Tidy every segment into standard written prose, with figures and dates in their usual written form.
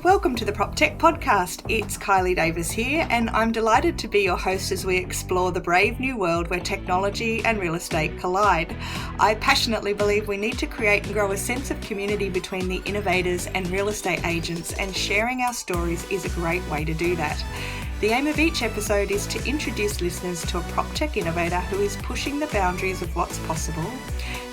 Welcome to the PropTech Podcast. It's Kylie Davis here, and I'm delighted to be your host as we explore the brave new world where technology and real estate collide. I passionately believe we need to create and grow a sense of community between the innovators and real estate agents, and sharing our stories is a great way to do that. The aim of each episode is to introduce listeners to a PropTech innovator who is pushing the boundaries of what's possible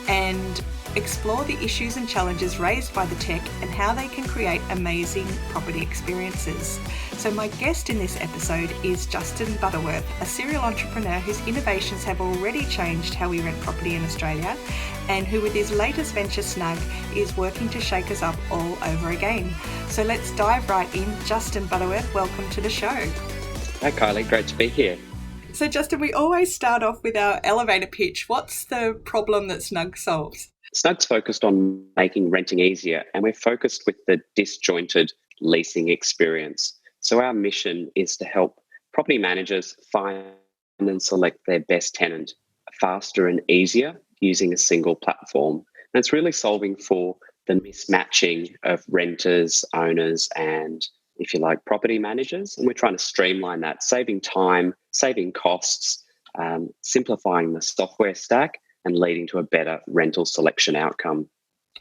and explore the issues and challenges raised by the tech and how they can create amazing property experiences. So my guest in this episode is Justin Butterworth, a serial entrepreneur whose innovations have already changed how we rent property in Australia, and who with his latest venture Snug is working to shake us up all over again. So let's dive right in. Justin Butterworth, welcome to the show. Hi Kylie, great to be here. So Justin, we always start off with our elevator pitch. What's the problem that Snug solves? Snug's focused on making renting easier, and we're focused with the disjointed leasing experience. So our mission is to help property managers find and select their best tenant faster and easier using a single platform. And it's really solving for the mismatching of renters, owners, and, if you like, property managers. And we're trying to streamline that, saving time, saving costs, simplifying the software stack, and leading to a better rental selection outcome.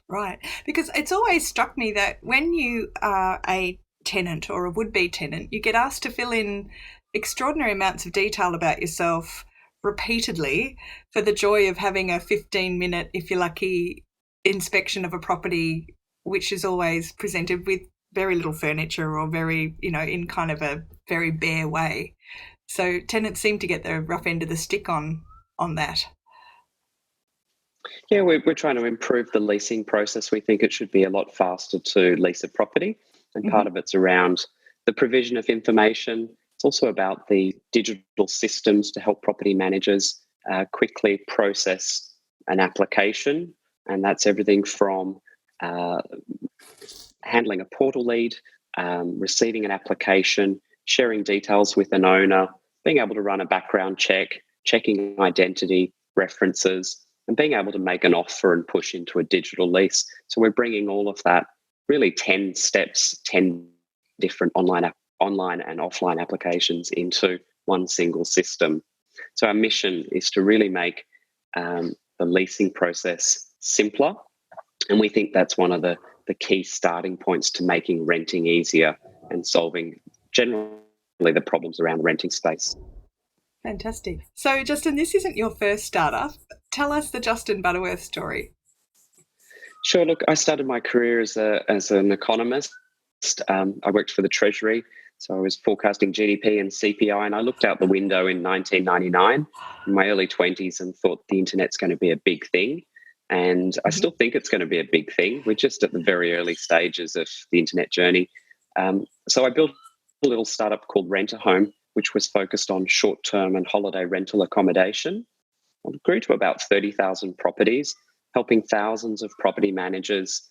Right, because it's always struck me that when you are a tenant or a would-be tenant, you get asked to fill in extraordinary amounts of detail about yourself repeatedly for the joy of having a 15-minute, if you're lucky, inspection of a property, which is always presented with very little furniture or very, in kind of a very bare way. So tenants seem to get the rough end of the stick on that. Yeah, we're trying to improve the leasing process. We think it should be a lot faster to lease a property, and part of it's around the provision of information. It's also about the digital systems to help property managers quickly process an application, and that's everything from handling a portal lead, receiving an application, sharing details with an owner, being able to run a background check, checking identity, references, and being able to make an offer and push into a digital lease. So we're bringing all of that, really 10 steps, 10 different online and offline applications into one single system. So our mission is to really make the leasing process simpler. And we think that's one of the key starting points to making renting easier and solving generally the problems around the renting space. Fantastic. So, Justin, this isn't your first startup. Tell us the Justin Butterworth story. Sure. Look, I started my career as an economist. I worked for the Treasury, so I was forecasting GDP and CPI, and I looked out the window in 1999, in my early 20s, and thought the internet's going to be a big thing. And I still think it's going to be a big thing. We're just at the very early stages of the internet journey. So I built a little startup called Rent a Home, which was focused on short-term and holiday rental accommodation. It grew to about 30,000 properties, helping thousands of property managers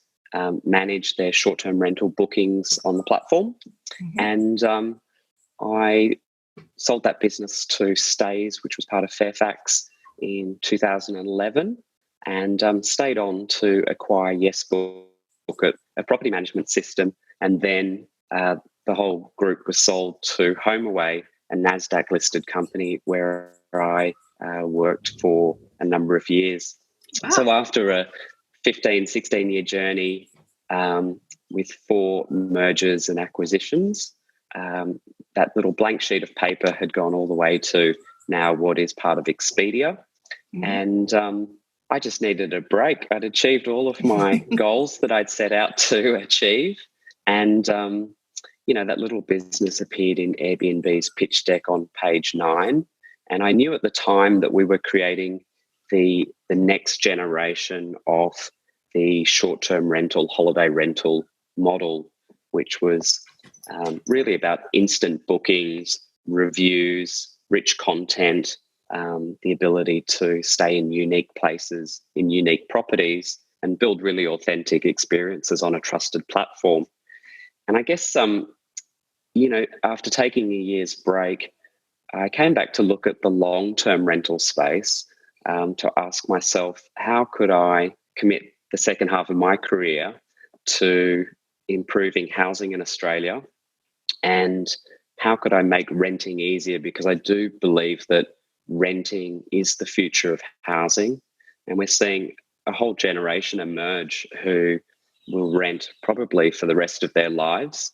manage their short-term rental bookings on the platform. And I sold that business to Stays, which was part of Fairfax, in 2011, and stayed on to acquire YesBook, a property management system. And then the whole group was sold to HomeAway, a NASDAQ-listed company where I worked for a number of years. Wow. So after a 15, 16-year journey with 4 mergers and acquisitions, that little blank sheet of paper had gone all the way to now what is part of Expedia. And I just needed a break. I'd achieved all of my goals that I'd set out to achieve. And, that little business appeared in Airbnb's pitch deck on page 9. And I knew at the time that we were creating the next generation of the short-term rental, holiday rental model, which was really about instant bookings, reviews, rich content, the ability to stay in unique places, in unique properties, and build really authentic experiences on a trusted platform. And I guess, after taking a year's break, I came back to look at the long-term rental space to ask myself, how could I commit the second half of my career to improving housing in Australia and how could I make renting easier, because I do believe that renting is the future of housing, and we're seeing a whole generation emerge who will rent probably for the rest of their lives.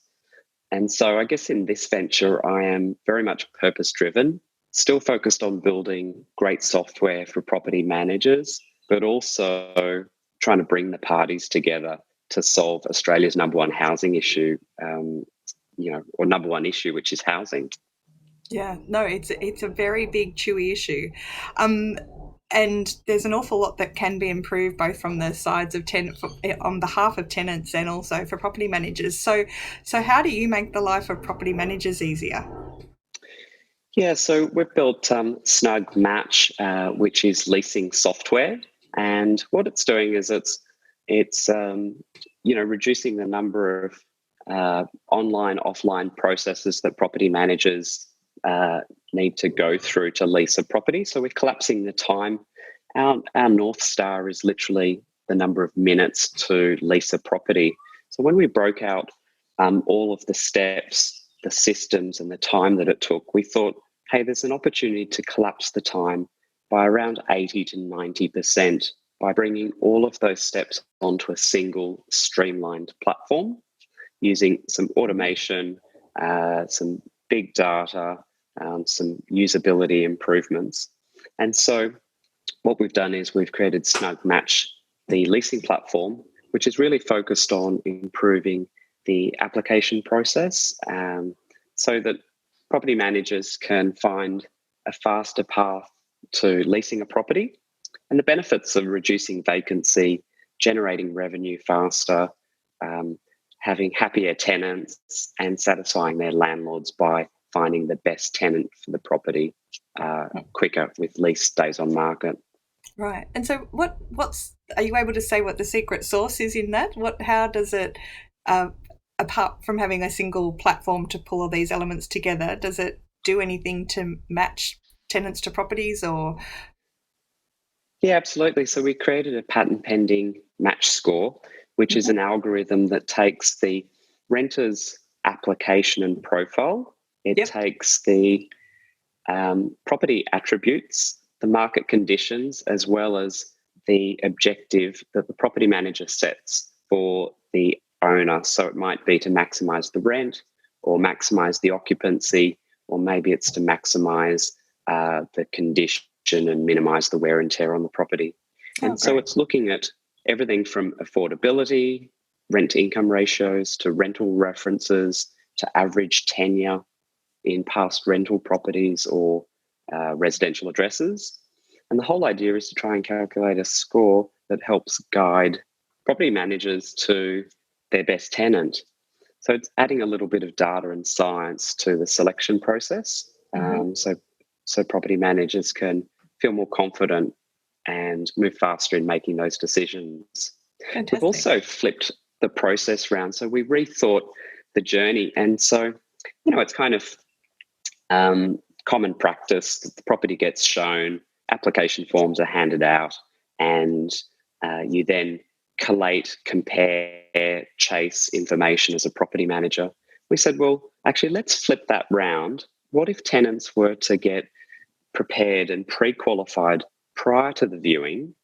And so I guess in this venture, I am very much purpose driven, still focused on building great software for property managers, but also trying to bring the parties together to solve Australia's number one housing issue, or number one issue, which is housing. Yeah, no, it's a very big, chewy issue. And there's an awful lot that can be improved, both from the sides of on behalf of tenants and also for property managers. So how do you make the life of property managers easier? Yeah, so we've built Snug Match, which is leasing software, and what it's doing is it's reducing the number of online, offline processes that property managers need to go through to lease a property. So we're collapsing the time. Our North Star is literally the number of minutes to lease a property. So when we broke out all of the steps, the systems and the time that it took, we thought, hey, there's an opportunity to collapse the time by around 80 to 90% by bringing all of those steps onto a single streamlined platform using some automation, some big data, some usability improvements. And so what we've done is we've created Snug Match, the leasing platform, which is really focused on improving the application process so that property managers can find a faster path to leasing a property, and the benefits of reducing vacancy, generating revenue faster, having happier tenants and satisfying their landlords by finding the best tenant for the property quicker with lease days on market. Right. And so are you able to say what the secret sauce is in that? How does it, apart from having a single platform to pull all these elements together, does it do anything to match tenants to properties or? Yeah, absolutely. So we created a patent pending match score, which is an algorithm that takes the renter's application and profile. It takes the property attributes, the market conditions, as well as the objective that the property manager sets for the owner. So it might be to maximize the rent or maximize the occupancy, or maybe it's to maximize the condition and minimize the wear and tear on the property. And so it's looking at everything from affordability, rent to income ratios, to rental references, to average tenure in past rental properties or residential addresses. And the whole idea is to try and calculate a score that helps guide property managers to their best tenant. So it's adding a little bit of data and science to the selection process, so property managers can feel more confident and move faster in making those decisions. Fantastic. We've also flipped the process around. So we rethought the journey. And so, it's kind of common practice that the property gets shown, application forms are handed out, and you then collate, compare, chase information as a property manager. We said, well, actually, let's flip that round. What if tenants were to get prepared and pre-qualified prior to the viewing?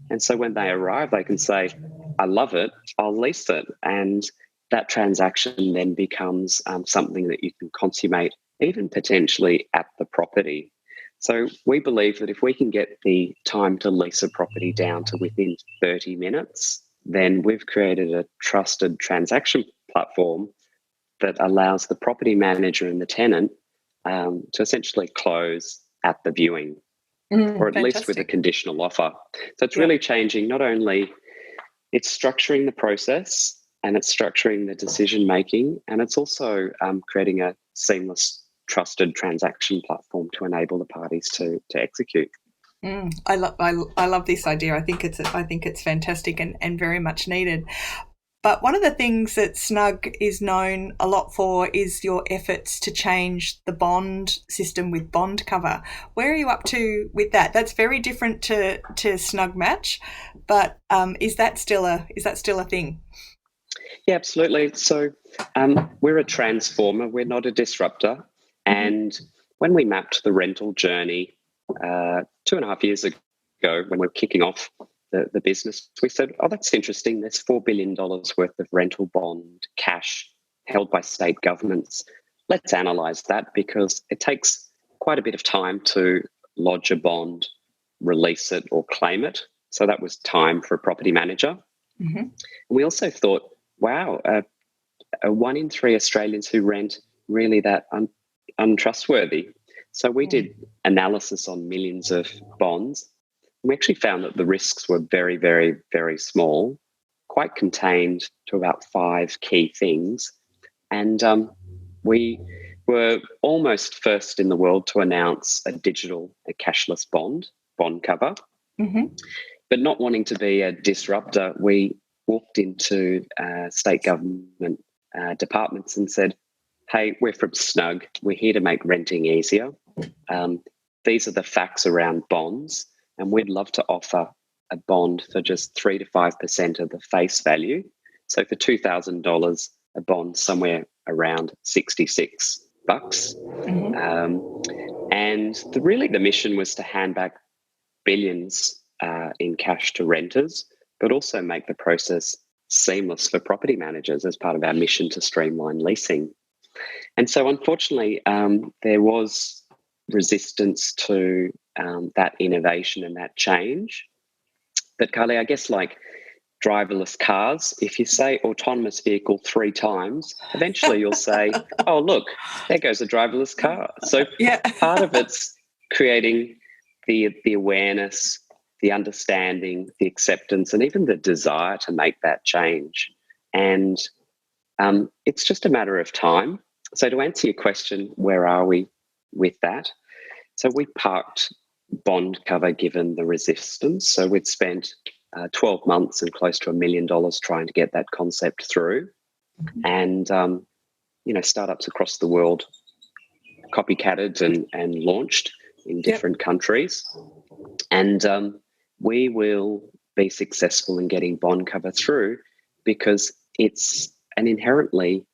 And so when they arrive, they can say, I love it, I'll lease it. And that transaction then becomes something that you can consummate even potentially at the property. So we believe that if we can get the time to lease a property down to within 30 minutes, then we've created a trusted transaction platform that allows the property manager and the tenant to essentially close at the viewing, or at least with a conditional offer. So it's really changing, not only it's structuring the process and it's structuring the decision making, and it's also creating a seamless, trusted transaction platform to enable the parties to execute. I love this idea. I think it's fantastic and very much needed. But one of the things that Snug is known a lot for is your efforts to change the bond system with BondCover. Where are you up to with that? That's very different to Snug Match, but is that still a thing? Yeah, absolutely. So we're a transformer. We're not a disruptor. And when we mapped the rental journey 2.5 years ago, when we were kicking off the business, we said, oh, that's interesting. There's $4 billion worth of rental bond cash held by state governments. Let's analyse that, because it takes quite a bit of time to lodge a bond, release it or claim it. So that was time for a property manager. And we also thought, wow, 1 in 3 Australians who rent, really that untrustworthy. So we did analysis on millions of bonds. We actually found that the risks were very, very, very small, quite contained to about 5 key things. And we were almost first in the world to announce a cashless BondCover. But not wanting to be a disruptor, we walked into state government departments and said, hey, we're from Snug. We're here to make renting easier. These are the facts around bonds, and we'd love to offer a bond for just 3 to 5% of the face value. So for $2,000, a bond somewhere around $66. And the mission was to hand back billions in cash to renters, but also make the process seamless for property managers as part of our mission to streamline leasing. And so unfortunately, there was resistance to that innovation and that change. But Kylie, I guess like driverless cars, if you say autonomous vehicle 3 times, eventually you'll say, oh, look, there goes a driverless car. So part of it's creating the awareness, the understanding, the acceptance, and even the desire to make that change. And it's just a matter of time. So to answer your question, where are we with that? So we parked BondCover given the resistance. So we'd spent 12 months and close to $1 million trying to get that concept through. And, startups across the world copycatted and launched in different countries. And we will be successful in getting BondCover through because it's an inherently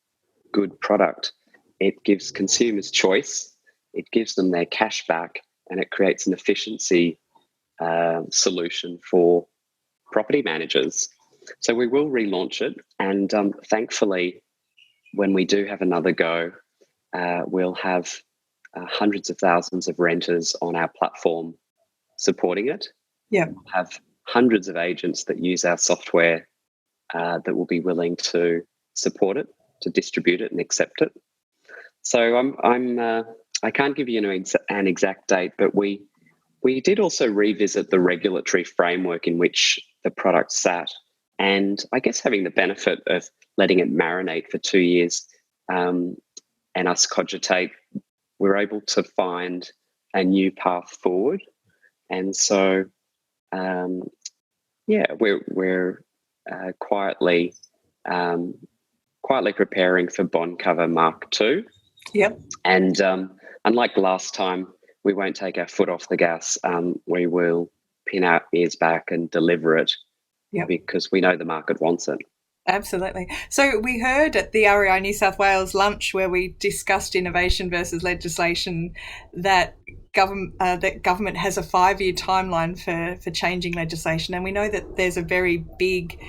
good product. It gives consumers choice, it gives them their cash back, and it creates an efficiency solution for property managers. So we will relaunch it, and thankfully, when we do have another go, we'll have hundreds of thousands of renters on our platform supporting it. We'll have hundreds of agents that use our software that will be willing to support it, to distribute it and accept it. So I can't give you an exact date, but we did also revisit the regulatory framework in which the product sat. And I guess having the benefit of letting it marinate for 2 years and us cogitate, we're able to find a new path forward. And so, we're quietly preparing for BondCover Mark II. And unlike last time, we won't take our foot off the gas. We will pin our ears back and deliver it because we know the market wants it. Absolutely. So we heard at the REI New South Wales lunch where we discussed innovation versus legislation that government has a 5-year timeline for changing legislation, and we know that there's a very big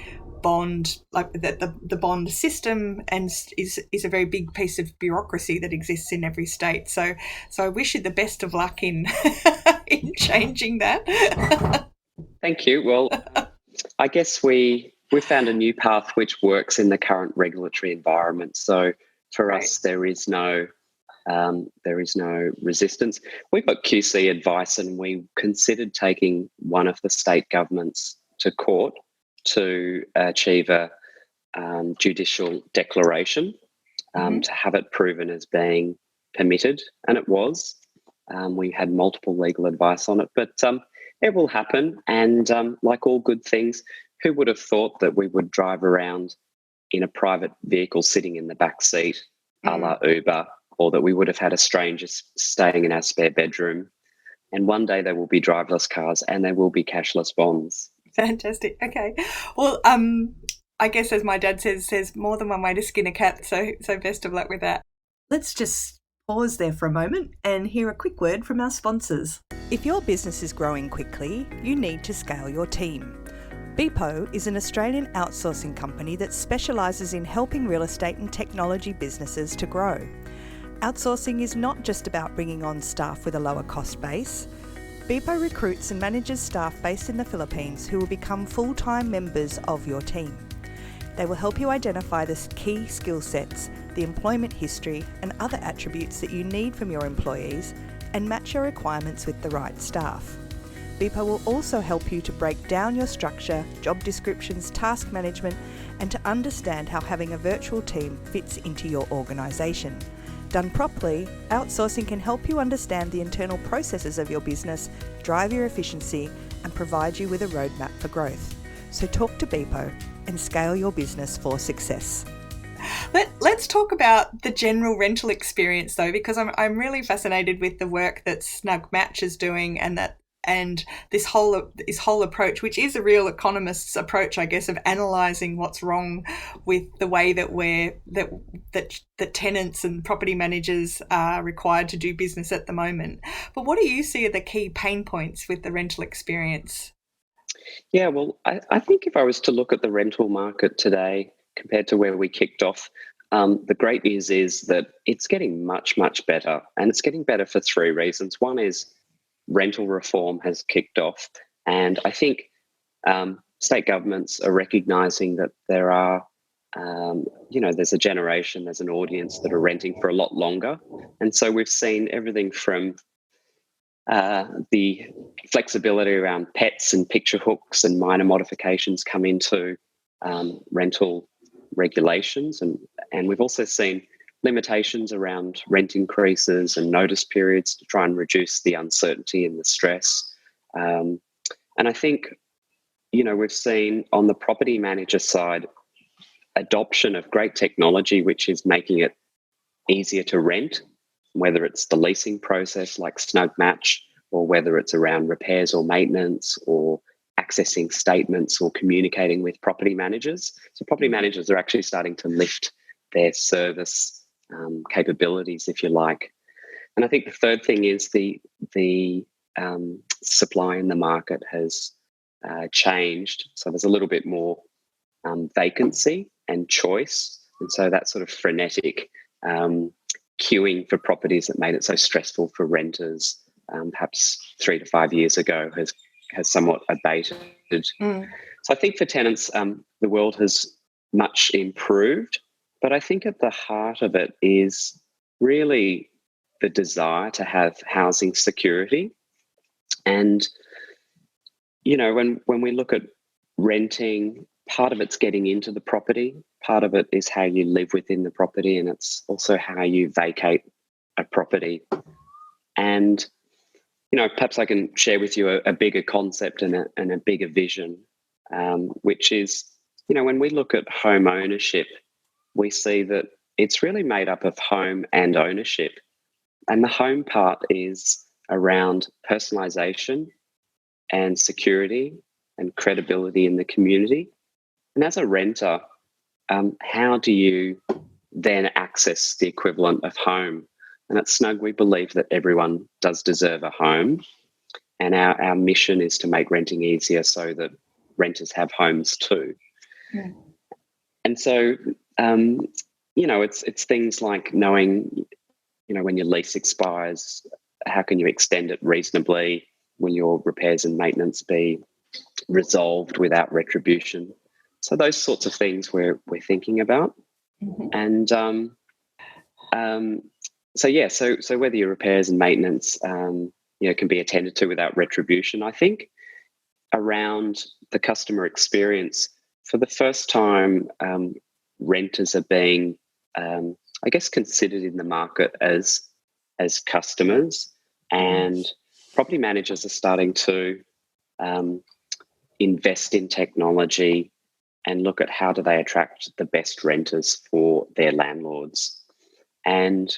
bond, like that the bond system and is a very big piece of bureaucracy that exists in every state. So I wish you the best of luck in in changing that. Thank you. Well, I guess we found a new path which works in the current regulatory environment. So for us, there is no resistance. We got QC advice, and we considered taking one of the state governments to court to achieve a judicial declaration to have it proven as being permitted, and it was. We had multiple legal advice on it, but it will happen. And like all good things, who would have thought that we would drive around in a private vehicle sitting in the back seat, a la Uber, or that we would have had a stranger staying in our spare bedroom? And one day there will be driverless cars and there will be cashless bonds. Fantastic. Okay. Well, I guess, as my dad says, there's more than one way to skin a cat. So best of luck with that. Let's just pause there for a moment and hear a quick word from our sponsors. If your business is growing quickly, you need to scale your team. Beepo is an Australian outsourcing company that specialises in helping real estate and technology businesses to grow. Outsourcing is not just about bringing on staff with a lower cost base. Beepo recruits and manages staff based in the Philippines who will become full-time members of your team. They will help you identify the key skill sets, the employment history and other attributes that you need from your employees and match your requirements with the right staff. Beepo will also help you to break down your structure, job descriptions, task management, and to understand how having a virtual team fits into your organisation. Done properly, outsourcing can help you understand the internal processes of your business, drive your efficiency, and provide you with a roadmap for growth. So talk to Beepo and scale your business for success. Let's talk about the general rental experience, though, because I'm really fascinated with the work that Snug Match is doing, and this whole approach, which is a real economist's approach, I guess, of analysing what's wrong with the way that tenants and property managers are required to do business at the moment. But what do you see are the key pain points with the rental experience? Yeah, well, I think if I was to look at the rental market today compared to where we kicked off, the great news is that it's getting much, much better. And it's getting better for three reasons. One is rental reform has kicked off. And I think state governments are recognising that there are, there's a generation, there's an audience that are renting for a lot longer. And so we've seen everything from the flexibility around pets and picture hooks and minor modifications come into rental regulations. And we've also seen limitations around rent increases and notice periods to try and reduce the uncertainty and the stress. And I think, we've seen on the property manager side, adoption of great technology, which is making it easier to rent, whether it's the leasing process like Snug Match, or whether it's around repairs or maintenance, or accessing statements or communicating with property managers. So property managers are actually starting to lift their service capabilities, if you like. And I think the third thing is the supply in the market has changed. So there's a little bit more vacancy and choice. And so that sort of frenetic queuing for properties that made it so stressful for renters perhaps 3 to 5 years ago has somewhat abated. So I think for tenants, the world has much improved, but I think at the heart of it is really the desire to have housing security. And, when we look at renting, part of it's getting into the property, part of it is how you live within the property, and it's also how you vacate a property. And perhaps I can share with you a bigger concept and a bigger vision, which is, when we look at home ownership, we see that it's really made up of home and ownership. And the home part is around personalisation and security and credibility in the community. And as a renter, how do you then access the equivalent of home? And at Snug, we believe that everyone does deserve a home. And our mission is to make renting easier so that renters have homes too. Yeah. And so, it's things like knowing, when your lease expires, how can you extend it reasonably? Will your repairs and maintenance be resolved without retribution? So those sorts of things we're thinking about. Mm-hmm. And so whether your repairs and maintenance, can be attended to without retribution, I think around the customer experience, for the first time, renters are being, considered in the market as customers, and property managers are starting to invest in technology and look at how do they attract the best renters for their landlords. And,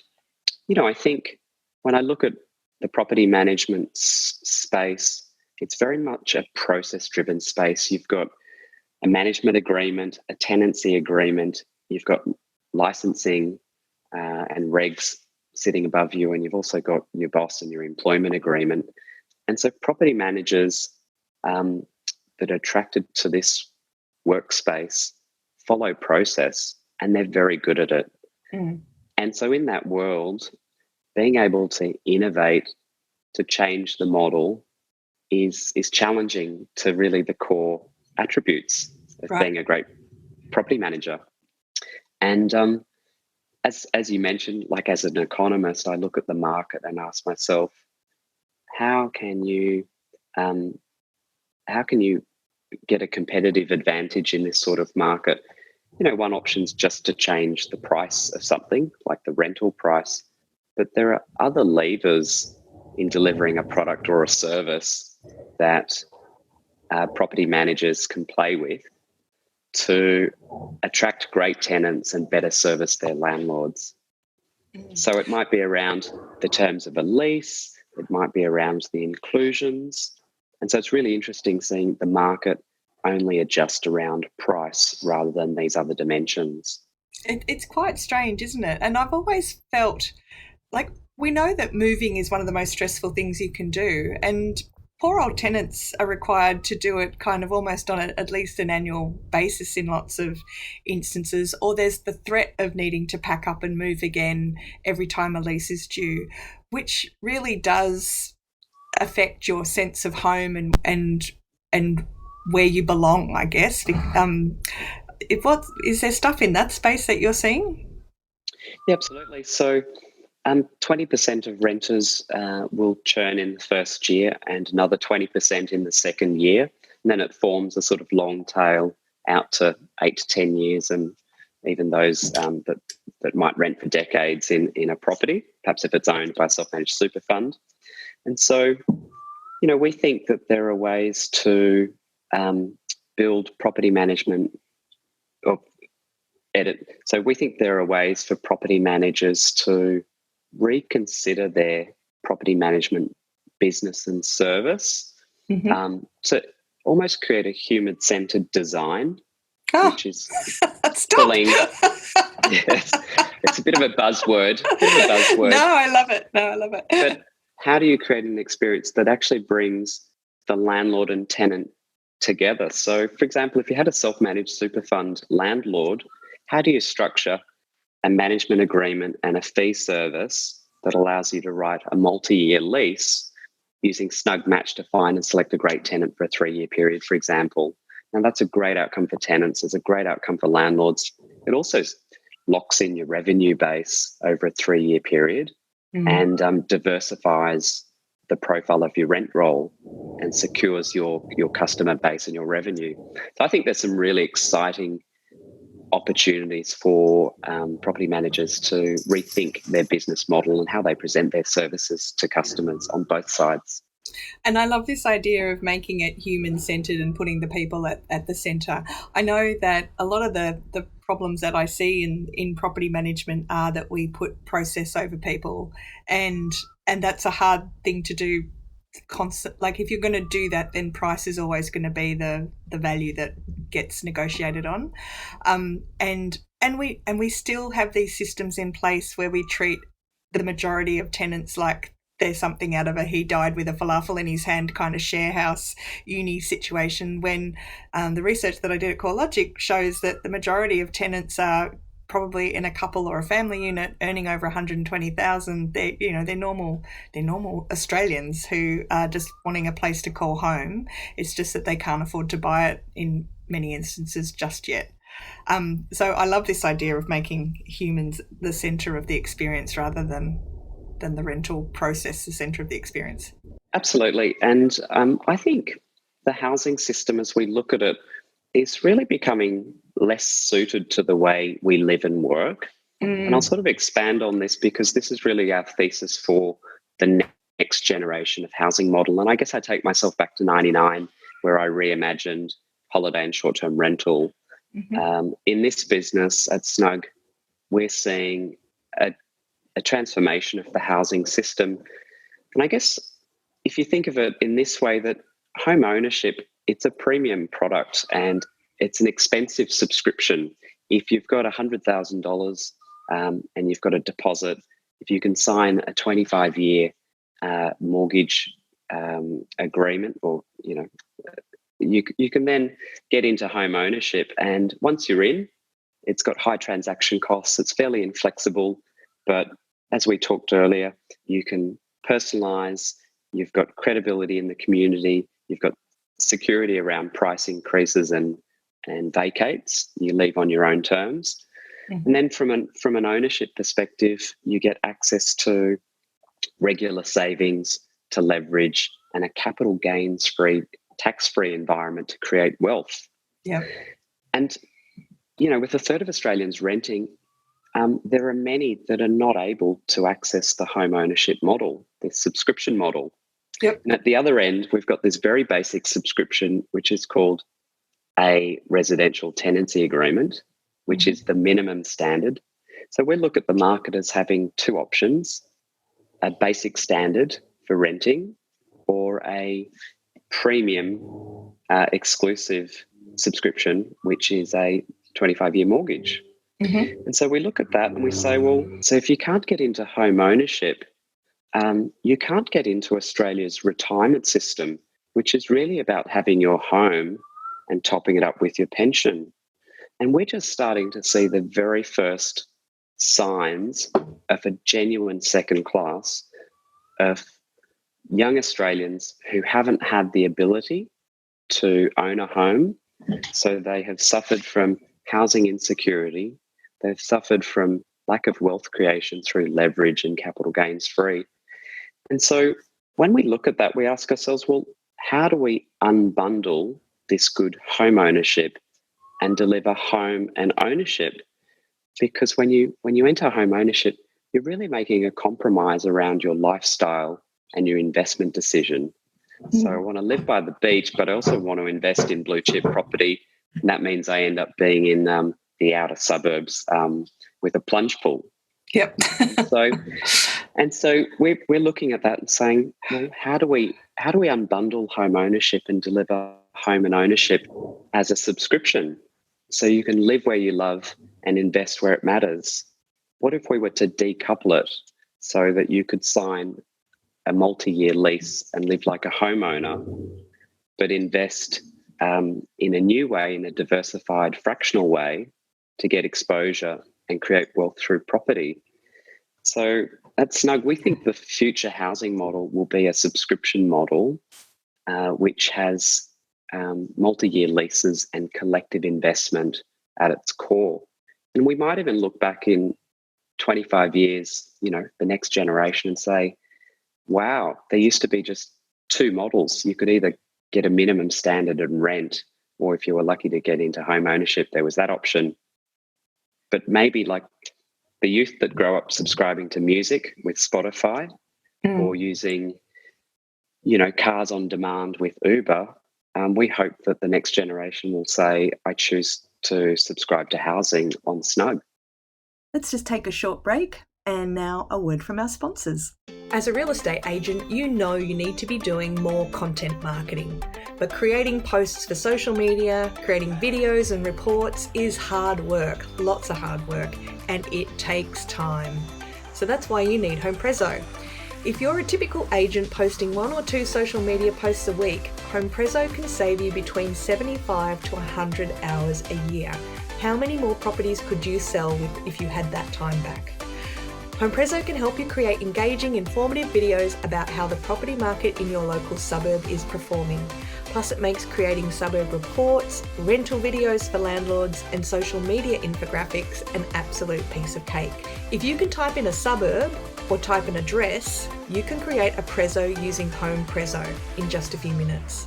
I think when I look at the property management space, it's very much a process-driven space. You've got a management agreement, a tenancy agreement, you've got licensing and regs sitting above you, and you've also got your boss and your employment agreement. And so property managers that are attracted to this workspace follow process, and they're very good at it. And so in that world, being able to innovate, to change the model is challenging to really the core attributes of being a great property manager. And as you mentioned, like as an economist, I look at the market and ask myself, how can you get a competitive advantage in this sort of market? You know, one option is just to change the price of something, like the rental price, but there are other levers in delivering a product or a service that property managers can play with to attract great tenants and better service their landlords. So it might be around the terms of a lease, it might be around the inclusions. And so it's really interesting seeing the market only adjust around price rather than these other dimensions. It's quite strange, isn't it? And I've always felt like we know that moving is one of the most stressful things you can do, and poor old tenants are required to do it kind of almost on at least an annual basis in lots of instances, or there's the threat of needing to pack up and move again every time a lease is due, which really does affect your sense of home and where you belong, I guess. Is there stuff in that space that you're seeing? Yeah, absolutely. So 20% of renters will churn in the first year and another 20% in the second year. And then it forms a sort of long tail out to 8 to 10 years, and even those that might rent for decades in a property, perhaps if it's owned by a self-managed super fund. And so, you know, we think that there are ways to build property management or edit. So we think there are ways for property managers to reconsider their property management business and service, to almost create a human-centered design, which is pulling. Yes, it's a bit of a buzzword. No, I love it. But how do you create an experience that actually brings the landlord and tenant together? So, for example, if you had a self-managed super fund landlord, how do you structure a management agreement and a fee service that allows you to write a multi-year lease using Snug Match to find and select a great tenant for a 3-year period, for example? Now, that's a great outcome for tenants. It's a great outcome for landlords. It also locks in your revenue base over a 3-year period and diversifies the profile of your rent roll and secures your customer base and your revenue. So I think there's some really exciting opportunities for property managers to rethink their business model and how they present their services to customers on both sides. And I love this idea of making it human-centred and putting the people at the centre. I know that a lot of the problems that I see in property management are that we put process over people, and that's a hard thing to do. Like if you're going to do that, then price is always going to be the value that gets negotiated on, and we still have these systems in place where we treat the majority of tenants like there's something out of a he died with a falafel in his hand kind of share house uni situation, when the research that I did at CoreLogic shows that the majority of tenants are probably in a couple or a family unit earning over 120,000. They're normal Australians who are just wanting a place to call home. It's just that they can't afford to buy it in many instances just yet. So I love this idea of making humans the centre of the experience rather than the rental process the centre of the experience. Absolutely. And I think the housing system, as we look at it, is really becoming less suited to the way we live and work. And I'll sort of expand on this because this is really our thesis for the next generation of housing model. And I guess I take myself back to 99, where I reimagined holiday and short-term rental. In this business at Snug, we're seeing a transformation of the housing system. And I guess if you think of it in this way, that home ownership, it's a premium product and it's an expensive subscription. If you've got $100,000 and you've got a deposit, if you can sign a 25-year mortgage agreement, or you can then get into home ownership. And once you're in, it's got high transaction costs. It's fairly inflexible, but as we talked earlier, you can personalise. You've got credibility in the community. You've got security around price increases and vacates. You leave on your own terms. Mm-hmm. And then from an ownership perspective, you get access to regular savings, to leverage, and a capital gains-free, tax-free environment to create wealth. Yeah. And, with a third of Australians renting, there are many that are not able to access the home ownership model, the subscription model. Yep. And at the other end, we've got this very basic subscription, which is called a residential tenancy agreement, which is the minimum standard. So we look at the market as having two options: a basic standard for renting, or a premium exclusive subscription, which is a 25-year mortgage. Mm-hmm. And so we look at that and we say, well, so if you can't get into home ownership, you can't get into Australia's retirement system, which is really about having your home and topping it up with your pension. And we're just starting to see the very first signs of a genuine second class of young Australians who haven't had the ability to own a home. So they have suffered from housing insecurity. They've suffered from lack of wealth creation through leverage and capital gains free. And so when we look at that, we ask ourselves, well, how do we unbundle this good home ownership and deliver home and ownership? Because when you enter home ownership, you're really making a compromise around your lifestyle and your investment decision. So I want to live by the beach, but I also want to invest in blue chip property. And that means I end up being in the outer suburbs with a plunge pool. Yep. So we're looking at that and saying, well, how do we unbundle home ownership and deliver home and ownership as a subscription, so you can live where you love and invest where it matters? What if we were to decouple it so that you could sign a multi-year lease and live like a homeowner, but invest in a new way, in a diversified fractional way, to get exposure and create wealth through property? So at Snug, we think the future housing model will be a subscription model which has multi-year leases and collective investment at its core. And we might even look back in 25 years, the next generation, and say, wow, there used to be just two models. You could either get a minimum standard and rent, or if you were lucky to get into home ownership, there was that option. But maybe like the youth that grow up subscribing to music with Spotify, or using, cars on demand with Uber, we hope that the next generation will say, I choose to subscribe to housing on Snug. Let's just take a short break. And now a word from our sponsors. As a real estate agent, you know you need to be doing more content marketing. But creating posts for social media, creating videos and reports is hard work, lots of hard work, and it takes time. So that's why you need HomePrezo. If you're a typical agent posting 1 or 2 social media posts a week, HomePrezo can save you between 75 to 100 hours a year. How many more properties could you sell if you had that time back? HomePrezo can help you create engaging, informative videos about how the property market in your local suburb is performing. Plus, it makes creating suburb reports, rental videos for landlords, and social media infographics an absolute piece of cake. If you can type in a suburb or type an address, you can create a Prezo using HomePrezo in just a few minutes.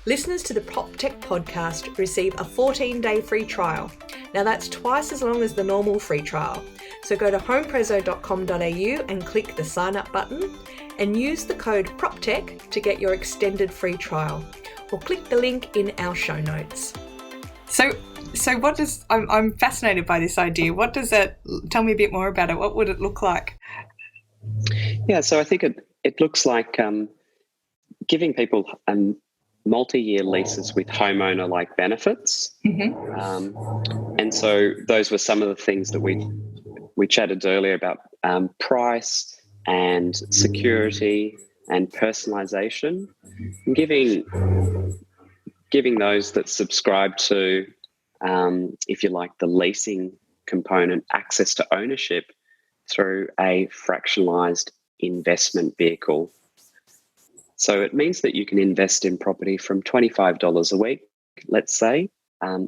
Listeners to the PropTech podcast receive a 14-day free trial. Now that's twice as long as the normal free trial. So go to homeprezo.com.au and click the sign up button and use the code PropTech to get your extended free trial, or click the link in our show notes. So what does, I'm fascinated by this idea. What does that, tell me a bit more about it. What would it look like? Yeah, so I think it looks like giving people multi-year leases with homeowner-like benefits. And so those were some of the things that we chatted earlier about, price and security and personalisation, and giving those that subscribe to, if you like, the leasing component, access to ownership through a fractionalised investment vehicle. So it means that you can invest in property from $25 a week, let's say,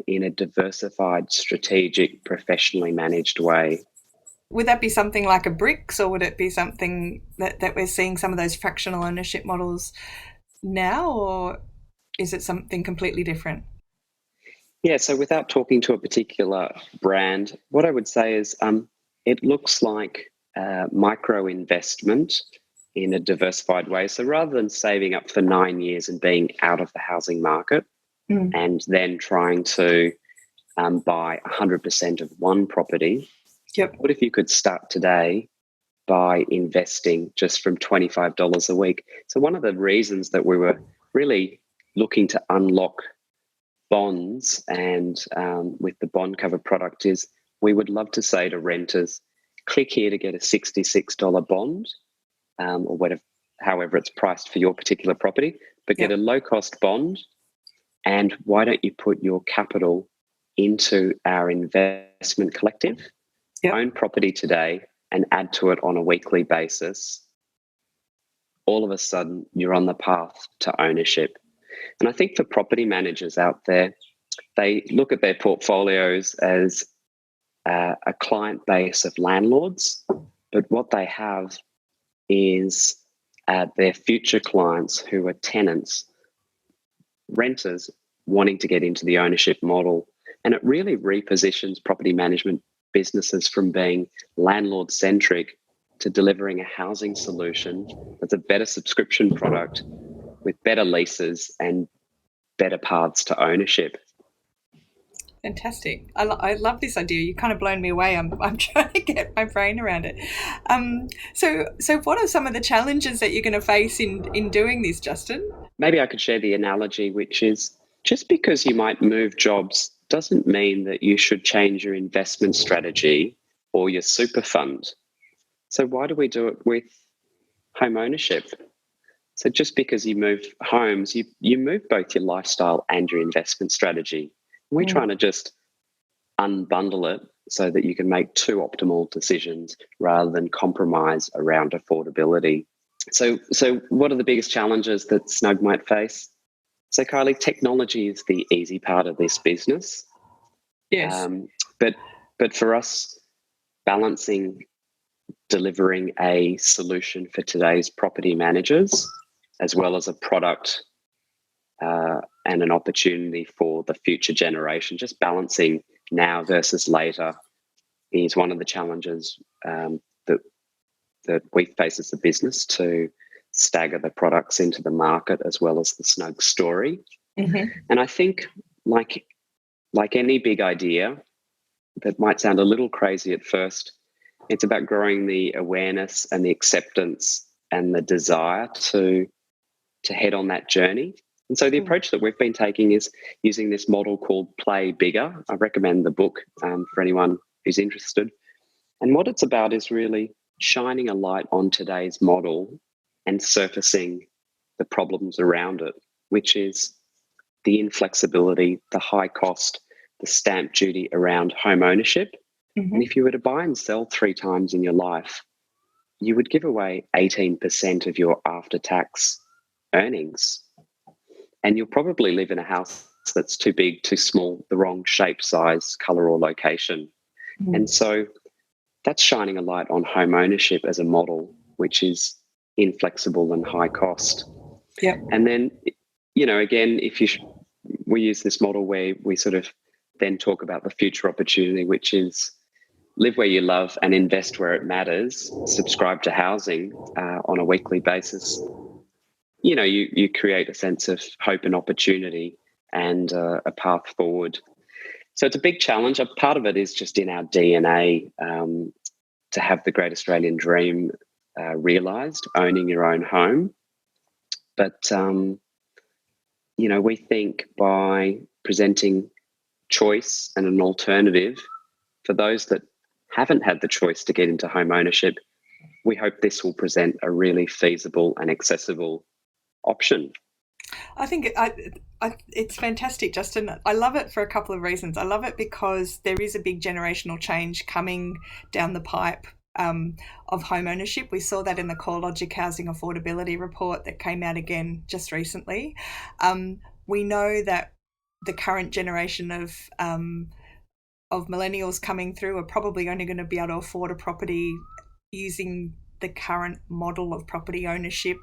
in a diversified, strategic, professionally managed way. Would that be something like a bricks, or would it be something that we're seeing some of those fractional ownership models now, or is it something completely different? Yeah, so without talking to a particular brand, what I would say is it looks like micro investment in a diversified way. So rather than saving up for 9 years and being out of the housing market and then trying to buy 100% of one property, what if you could start today by investing just from $25 a week? So one of the reasons that we were really looking to unlock bonds and with the BondCover product is we would love to say to renters, click here to get a $66 bond, or whatever, however it's priced for your particular property, but get a low-cost bond, and why don't you put your capital into our investment collective, own property today, and add to it on a weekly basis. All of a sudden, you're on the path to ownership. And I think for property managers out there, they look at their portfolios as a client base of landlords, but what they have is their future clients who are tenants, renters wanting to get into the ownership model. And it really repositions property management businesses from being landlord-centric to delivering a housing solution that's a better subscription product with better leases and better paths to ownership. Fantastic. I love this idea. You've kind of blown me away. I'm trying to get my brain around it. So what are some of the challenges that you're going to face in doing this, Justin? Maybe I could share the analogy, which is just because you might move jobs doesn't mean that you should change your investment strategy or your super fund. So why do we do it with home ownership? So just because you move homes, you move both your lifestyle and your investment strategy. We're trying to just unbundle it so that you can make two optimal decisions rather than compromise around affordability. So what are the biggest challenges that Snug might face? So Kylie, technology is the easy part of this business. Yes. But for us, balancing delivering a solution for today's property managers, as well as a product and an opportunity for the future generation, just balancing now versus later is one of the challenges that we face as a business, to stagger the products into the market as well as the Snug story. And I think like any big idea that might sound a little crazy at first, it's about growing the awareness and the acceptance and the desire to head on that journey. And so the approach that we've been taking is using this model called Play Bigger. I recommend the book for anyone who's interested. And what it's about is really shining a light on today's model and surfacing the problems around it, which is the inflexibility, the high cost, the stamp duty around home ownership. And if you were to buy and sell 3 times in your life, you would give away 18% of your after-tax earnings. And you'll probably live in a house that's too big, too small, the wrong shape, size, colour or location. And so that's shining a light on home ownership as a model, which is inflexible and high cost. And then, again, we use this model where we sort of then talk about the future opportunity, which is live where you love and invest where it matters, subscribe to housing on a weekly basis. You create a sense of hope and opportunity and a path forward. So it's a big challenge. A part of it is just in our DNA to have the great Australian dream realised, owning your own home. But we think by presenting choice and an alternative for those that haven't had the choice to get into home ownership, we hope this will present a really feasible and accessible option. I think it's fantastic, Justin. I love it for a couple of reasons. I love it because there is a big generational change coming down the pipe of home ownership. We saw that in the CoreLogic Housing Affordability Report that came out again just recently. We know that the current generation of millennials coming through are probably only going to be able to afford a property using the current model of property ownership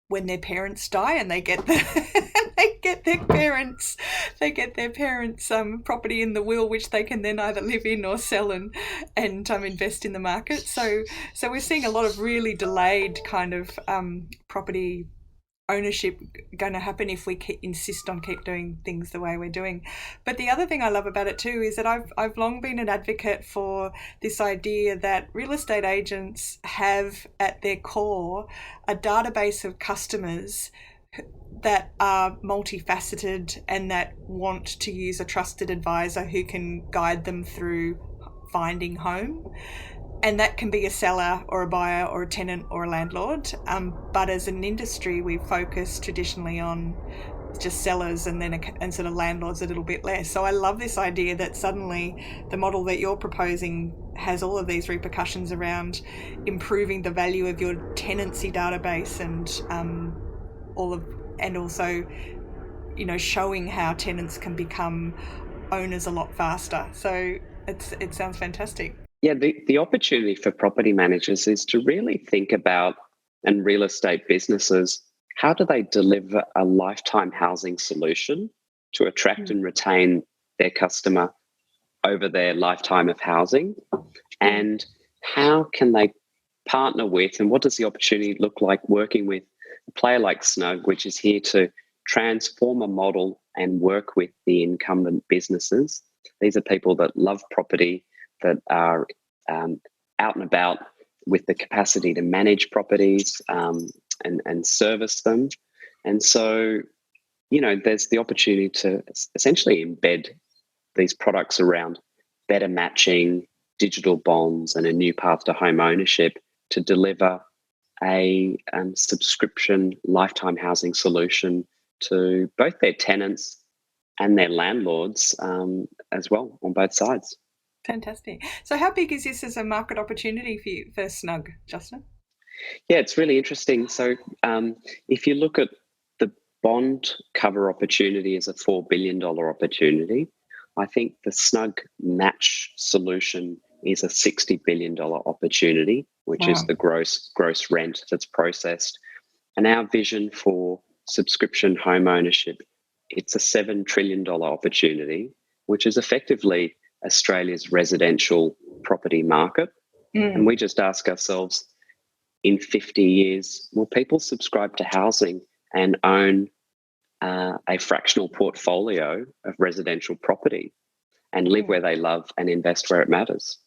when their parents die and they get their parents property in the will, which they can then either live in or sell and invest in the market. So we're seeing a lot of really delayed kind of property ownership going to happen if we insist on keep doing things the way we're doing. But the other thing I love about it too is that I've long been an advocate for this idea that real estate agents have at their core a database of customers that are multifaceted and that want to use a trusted advisor who can guide them through finding home. And that can be a seller or a buyer or a tenant or a landlord. But as an industry, we focus traditionally on just sellers and sort of landlords a little bit less. So I love this idea that suddenly the model that you're proposing has all of these repercussions around improving the value of your tenancy database and also, showing how tenants can become owners a lot faster. So it sounds fantastic. Yeah, the opportunity for property managers is to really think about, and real estate businesses, how do they deliver a lifetime housing solution to attract and retain their customer over their lifetime of housing? And how can they partner with, and what does the opportunity look like working with a player like Snug, which is here to transform a model and work with the incumbent businesses? These are people that love property, that are out and about with the capacity to manage properties and service them. And so, there's the opportunity to essentially embed these products around better matching, digital bonds, and a new path to home ownership to deliver a subscription lifetime housing solution to both their tenants and their landlords as well on both sides. Fantastic. So how big is this as a market opportunity for Snug, Justin? Yeah, it's really interesting. So if you look at the BondCover opportunity as a $4 billion opportunity, I think the Snug Match solution is a $60 billion opportunity, which is the gross rent that's processed. And our vision for subscription home ownership, it's a $7 trillion opportunity, which is effectively Australia's residential property market. And we just ask ourselves, in 50 years, will people subscribe to housing and own a fractional portfolio of residential property and live where they love and invest where it matters?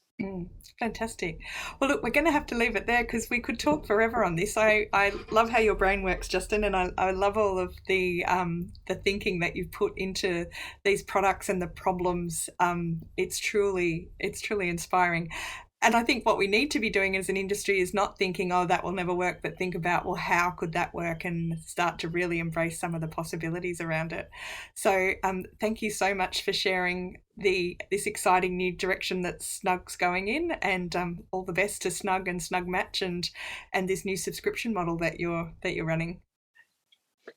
Fantastic. Well, look, we're going to have to leave it there because we could talk forever on this. I love how your brain works, Justin, and I love all of the thinking that you've put into these products and the problems. It's truly inspiring. And I think what we need to be doing as an industry is not thinking, oh, that will never work, but think about, well, how could that work, and start to really embrace some of the possibilities around it. So thank you so much for sharing this exciting new direction that Snug's going in, and all the best to Snug and Snug Match and this new subscription model that you're running.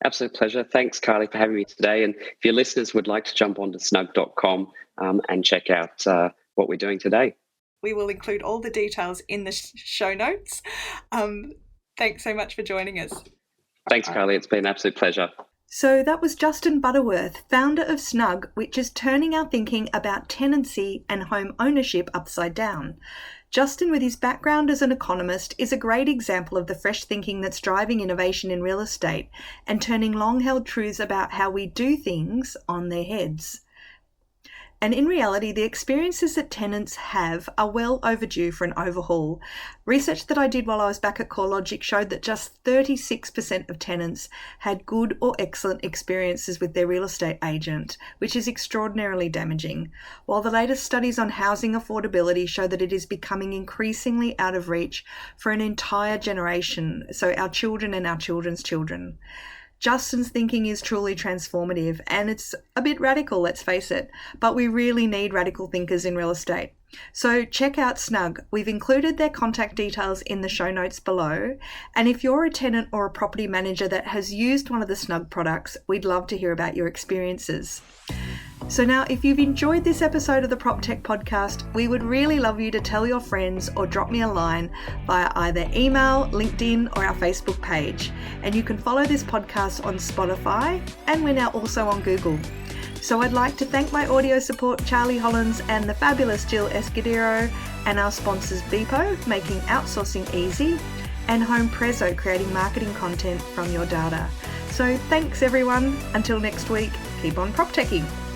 Absolute pleasure. Thanks, Kylie, for having me today. And if your listeners would like to jump onto snug.com and check out what we're doing today. We will include all the details in the show notes. Thanks so much for joining us. Thanks, Kylie. It's been an absolute pleasure. So that was Justin Butterworth, founder of Snug, which is turning our thinking about tenancy and home ownership upside down. Justin, with his background as an economist, is a great example of the fresh thinking that's driving innovation in real estate and turning long-held truths about how we do things on their heads. And in reality, the experiences that tenants have are well overdue for an overhaul. Research that I did while I was back at CoreLogic showed that just 36% of tenants had good or excellent experiences with their real estate agent, which is extraordinarily damaging. While the latest studies on housing affordability show that it is becoming increasingly out of reach for an entire generation, so our children and our children's children. Justin's thinking is truly transformative, and it's a bit radical, let's face it, but we really need radical thinkers in real estate. So check out Snug. We've included their contact details in the show notes below, and if you're a tenant or a property manager that has used one of the Snug products, we'd love to hear about your experiences. So now, if you've enjoyed this episode of the PropTech Podcast, we would really love you to tell your friends or drop me a line via either email, LinkedIn, or our Facebook page. And you can follow this podcast on Spotify, and we're now also on Google. So I'd like to thank my audio support, Charlie Hollins and the fabulous Jill Escudero, and our sponsors Beepo, making outsourcing easy, and Home Prezzo, creating marketing content from your data. So thanks everyone. Until next week, keep on PropTeching.